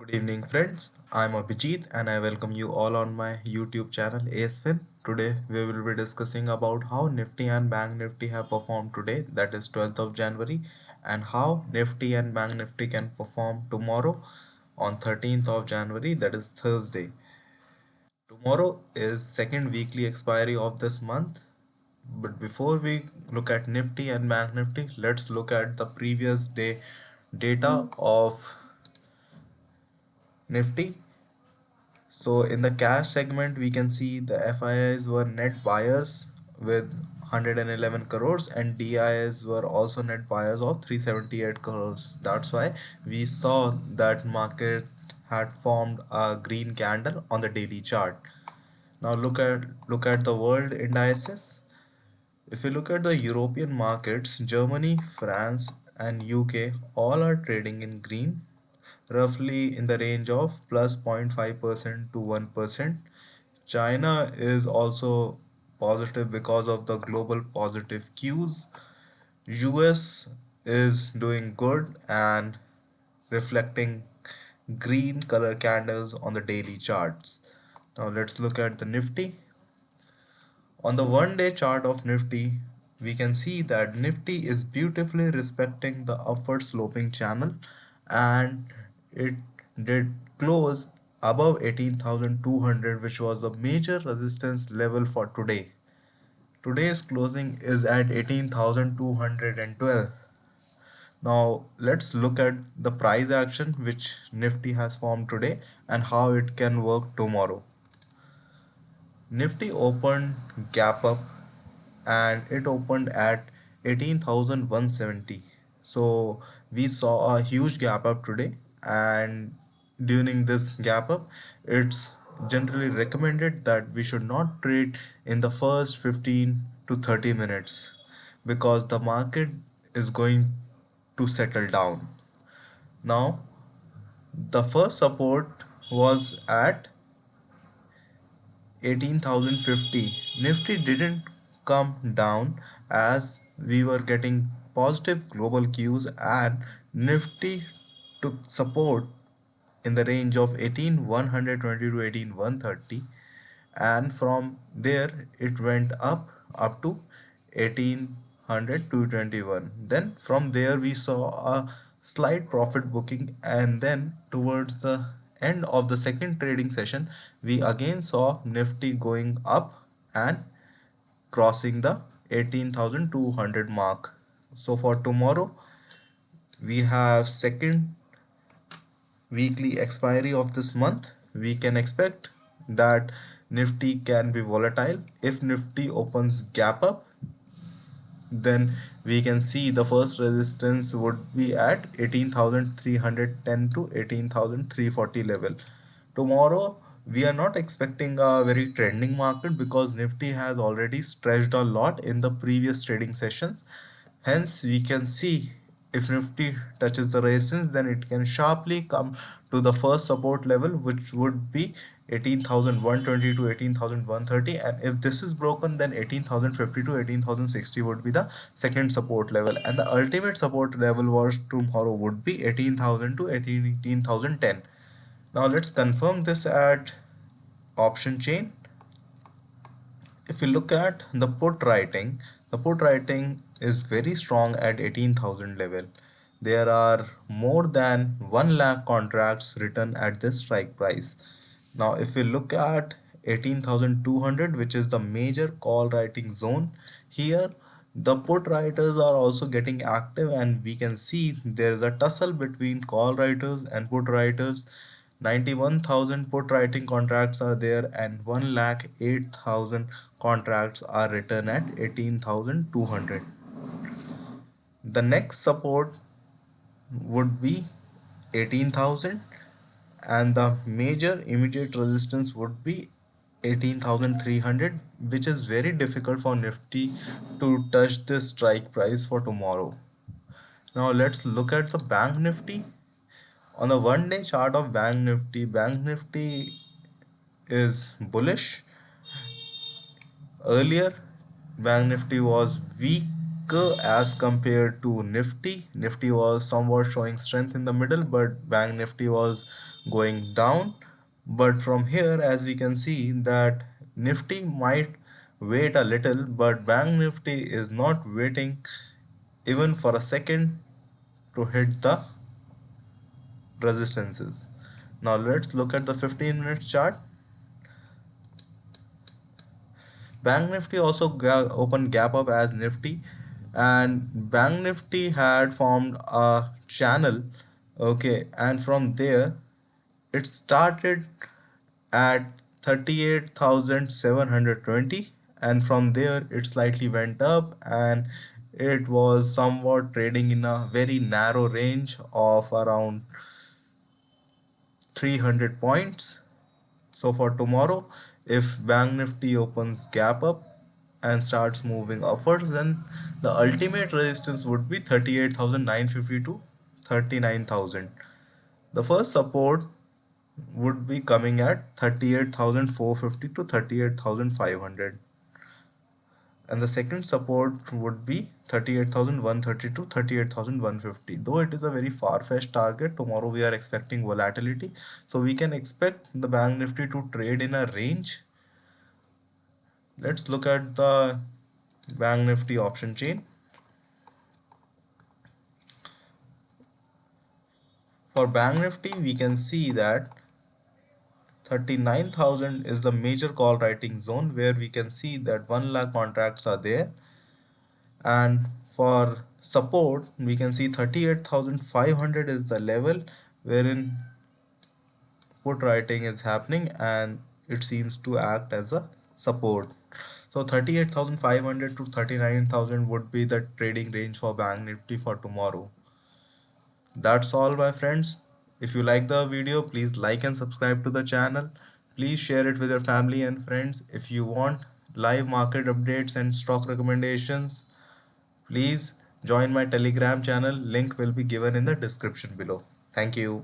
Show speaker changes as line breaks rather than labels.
Good evening, friends. I'm Abhijit and I welcome you all on my YouTube channel ASFin. Today, we will be discussing about how Nifty and Bank Nifty have performed today, that is 12th of January, and how Nifty and Bank Nifty can perform tomorrow on 13th of January, that is Thursday. Tomorrow is second weekly expiry of this month. But before we look at Nifty and Bank Nifty, let's look at the previous day data of Nifty. So in the cash segment, we can see the FIIs were net buyers with 111 crores and DIs were also net buyers of 378 crores. That's why we saw that market had formed a green candle on the daily chart. Now look at the world indices. If you look at the European markets, Germany, France, and UK all are trading in green, roughly in the range of plus 0.5% to 1%. China is also positive because of the global positive cues. US is doing good and reflecting green color candles on the daily charts. Now let's look at the Nifty. On the 1 day chart of Nifty, we can see that Nifty is beautifully respecting the upward sloping channel and it did close above 18,200, which was the major resistance level for today. Today's closing is at 18,212. Now let's look at the price action which Nifty has formed today and how it can work tomorrow. Nifty opened gap up and it opened at 18,170. So we saw a huge gap up today, and during this gap up, it's generally recommended that we should not trade in the first 15 to 30 minutes because the market is going to settle down. Now, the first support was at 18,050. Nifty didn't come down as we were getting positive global cues, and Nifty took support in the range of 18,120 to 18,130, and from there it went up to 1800 to 21. Then from there we saw a slight profit booking, and then towards the end of the second trading session we again saw Nifty going up and crossing the 18,200 mark. So for tomorrow we have second weekly expiry of this month. We can expect that Nifty can be volatile. If Nifty opens gap up, then we can see the first resistance would be at 18,310 to 18,340 level. Tomorrow we are not expecting a very trending market because Nifty has already stretched a lot in the previous trading sessions. Hence we can see if Nifty touches the resistance, then it can sharply come to the first support level, which would be 18,120 to 18,130, and if this is broken, then 18,050 to 18,060 would be the second support level, and the ultimate support level was tomorrow would be 18,000 to 18,010. Now let's confirm this at option chain. If you look at the put writing is very strong at 18,000 level. There are more than 1 lakh contracts written at this strike price. Now, if we look at 18,200, which is the major call writing zone, here the put writers are also getting active, and we can see there is a tussle between call writers and put writers. 91,000 put writing contracts are there and 1 lakh 8,000 contracts are written at 18,200. The next support would be 18,000, and the major immediate resistance would be 18,300, which is very difficult for Nifty to touch this strike price for tomorrow. Now let's look at the Bank Nifty. On the 1 day chart of Bank Nifty is bullish. Earlier, Bank Nifty was weak as compared to Nifty. Nifty was somewhat showing strength in the middle, but Bank Nifty was going down. But from here, as we can see, that Nifty might wait a little, but Bank Nifty is not waiting even for a second to hit the resistances. Now let's look at the 15-minute chart. Bank Nifty also opened gap up as Nifty, and Bank Nifty had formed a channel. Okay, and from there it started at 38,720, and from there it slightly went up, and it was somewhat trading in a very narrow range of around 300 points. So for tomorrow, if Bank Nifty opens gap up and starts moving upwards, then the ultimate resistance would be 38,950 to 39,000. The first support would be coming at 38,450 to 38,500, and the second support would be 38,130 to 38,150. Though it is a very far-fetched target, tomorrow we are expecting volatility, so we can expect the Bank Nifty to trade in a range. Let's look at the Bank Nifty option chain. For Bank Nifty, we can see that 39,000 is the major call writing zone, where we can see that 1 lakh contracts are there, and for support we can see 38,500 is the level wherein put writing is happening, and it seems to act as a support. So 38,500 to 39,000 would be the trading range for Bank Nifty for tomorrow. That's all, my friends. If you like the video, please like and subscribe to the channel. Please share it with your family and friends. If you want live market updates and stock recommendations, please join my Telegram channel. Link will be given in the description below. Thank you.